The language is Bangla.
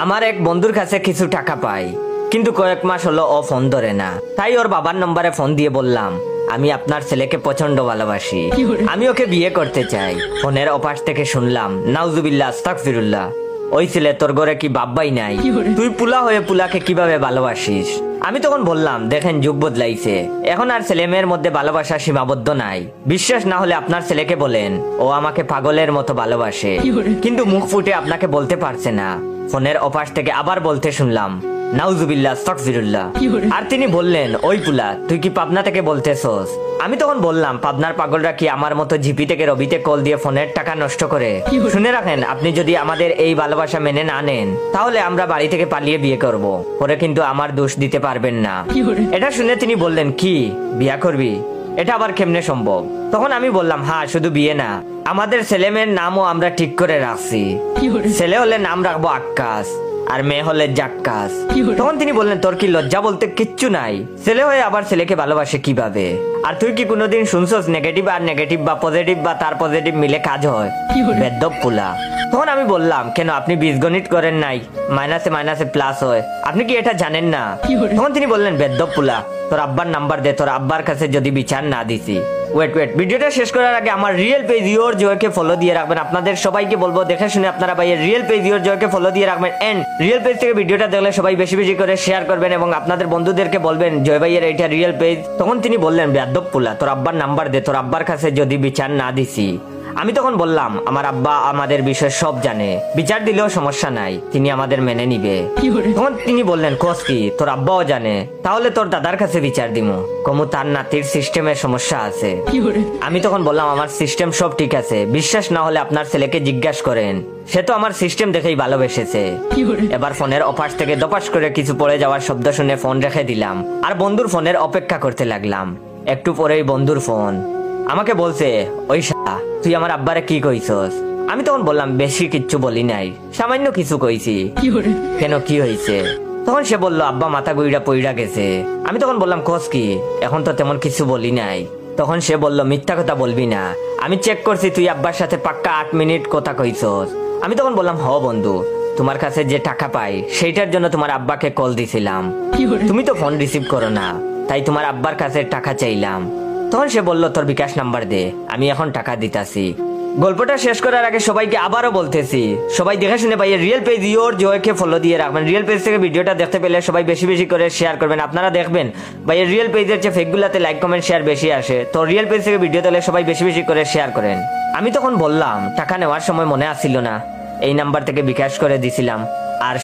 আমার এক বন্ধুর কাছে কিছু টাকা পাই, কিন্তু কয়েক মাস হলো ও ফোন ধরে না। তাই ওর বাবার নম্বরে ফোন দিয়ে বললাম, আমি আপনার ছেলেকে প্রচন্ড ভালোবাসি, আমি ওকে বিয়ে করতে চাই। ফোনের ওপাশ থেকে শুনলাম, নাউজুবিল্লাহ আস্তাগফিরুল্লাহ, ওই ছেলে তোর ঘরে কি বাব্বাই নাই? তুই পুলা হয়ে পুলাকে কিভাবে ভালোবাসিস? আমি তখন বললাম, দেখেন যুগ বদলাইছে, এখন আর ছেলে মেয়ের মধ্যে ভালোবাসা সীমাবদ্ধ নাই। বিশ্বাস না হলে আপনার ছেলেকে বলেন, ও আমাকে পাগলের মতো ভালোবাসে, কিন্তু মুখ ফুটে আপনাকে বলতে পারছে না। ফোনের ওপাশ থেকে আবার বলতে শুনলাম, নাউজুবিল্লাহ আস্তাগফিরুল্লাহ। আর তিনি বললেন, ওই পুলা তুই কি পাবনা থেকে বলতেছস? আমি তখন বললাম, পাবনার পাগলরা কি আমার মতো জিপি থেকে রবিতে কল দিয়ে ফোনের টাকা নষ্ট করে? শুনে রাখেন, আপনি যদি আমাদের এই ভালোবাসা মেনে না নেন, তাহলে আমরা বাড়ি থেকে পালিয়ে বিয়ে করব, পরে কিন্তু আমার দোষ দিতে পারবেন না। এটা শুনে তিনি বললেন, কি বিয়া করবি? এটা আবার কেমনে সম্ভব? তখন আমি বললাম, হ্যাঁ, শুধু বিয়ে না, আমাদের ছেলে মেয়ের নামও আমরা ঠিক করে রাখছি। ছেলে হলে নাম রাখবো আক্কাস, আর মেয়ে হলে জাক্কাস। তখন তিনি বললেন, তোর কি লজ্জা বলতে কিচ্ছু নাই? ছেলে হয়ে আবার ছেলেকে ভালোবাসে কিভাবে? আর তুই কি কোনোদিন শুনছস নেগেটিভ আর নেগেটিভ বা পজিটিভ বা তার পজিটিভ মিলে কাজ হয়? বেদ্যপ পুলা। তখন আমি বললাম, কেন আপনি বীজগণিত করেন নাই? মাইনাসে মাইনাসে প্লাস হয়, আপনি কি এটা জানেন না? তখন তিনি বললেন, বেদ্যপ পুলা, তোর আব্বার নাম্বার দে, তোর আব্বার কাছে যদি বিচার না দিছি। ওয়েট, ভিডিওটা শেষ করার আগে আমার রিয়েল পেজ ইওর জয়কে ফলো দিয়ে রাখবেন। আপনাদের সবাইকে বলবো, দেখে শুনে আপনারা ভাইয়ের রিয়েল পেজ ইওর জয়কে ফলো দিয়ে রাখবেন। এন্ড রিয়েল পেজ থেকে ভিডিওটা দেখলে সবাই বেশি বেশি করে শেয়ার করবেন এবং আপনাদের বন্ধুদেরকে বলবেন জয় ভাইয়ের এটা রিয়েল পেজ। তখন তিনি বললেন, বেয়াদব পুলা, তোর আব্বার নাম্বার দে, তোর আব্বার কাছে যদি বিচার না দিছি। আমি তখন বললাম, আমার আব্বা আমাদের বিষয় সব জানে, বিচার দিলেও সমস্যা নাই, তিনি আমাদের মেনে নিবে। তখন তিনি বললেন, কোস কি, তোর আব্বাও জানে? তাহলে তোর দাদার কাছে বিচার দিমু, কমু তার নাতির সিস্টেমের সমস্যা আছে। আমি তখন বললাম, আমার সিস্টেম সব ঠিক আছে, বিশ্বাস না হলে আপনার ছেলেকে জিজ্ঞাসা করেন, সে তো আমার সিস্টেম দেখেই ভালোবেসেছে। এবার ফোনের অপাশ থেকে দপাস করে কিছু পড়ে যাওয়ার শব্দ শুনে ফোন রেখে দিলাম আর বন্ধুর ফোনের অপেক্ষা করতে লাগলাম। একটু পরেই বন্ধুর ফোন। আমাকে বলছে, ওই শালা, তুই আমার আব্বারে কি কইছস? আমি তখন বললাম, বেশি কিচ্ছু বলি নাই, সামান্য কিছু কইছি। কেন, কি হয়েছে? তখন সে বলল, আব্বা মাথা গুইড়া পইড়া গেছে। আমি তখন বললাম, কোস কি? এখন তো তেমন কিছু বলি নাই। তখন সে বলল, মিথ্যা কথা বলবি না, আমি চেক করছি, তুই আব্বার সাথে পাক্কা 8 মিনিট কথা কইছস। আমি তখন বললাম, হ বন্ধু, তোমার কাছে যে টাকা পাই সেইটার জন্য তোমার আব্বাকে কল দিছিলাম, তুমি তো ফোন রিসিভ করো না, তাই তোমার আব্বার কাছে টাকা চাইলাম। তখন সে বলল, তোর বিকাশ নাম্বার দে, আমি এখন টাকা দিতাছি। গল্পটা শেষ করার আগে সবাইকে আবারও বলতেছি, সবাই দেখে শুনে ভাইয়ের রিয়েল পেজ ইওর জয়কে ফলো দিয়ে রাখবেন। রিয়েল পেজ থেকে ভিডিওটা দেখতে পেলে সবাই বেশি বেশি করে শেয়ার করবেন। আপনারা দেখবেন ভাইয়ের রিয়েল পেজের চেয়ে ফেকগুলাতে লাইক কমেন্ট শেয়ার বেশি আসে, তো রিয়েল পেজ থেকে ভিডিও দেখলে সবাই বেশি বেশি করে শেয়ার করেন। আমি তখন বললাম, টাকা নেওয়ার সময় মনে আসছিল না, এই নাম্বার থেকে বিকাশ করে দিছিলাম। আর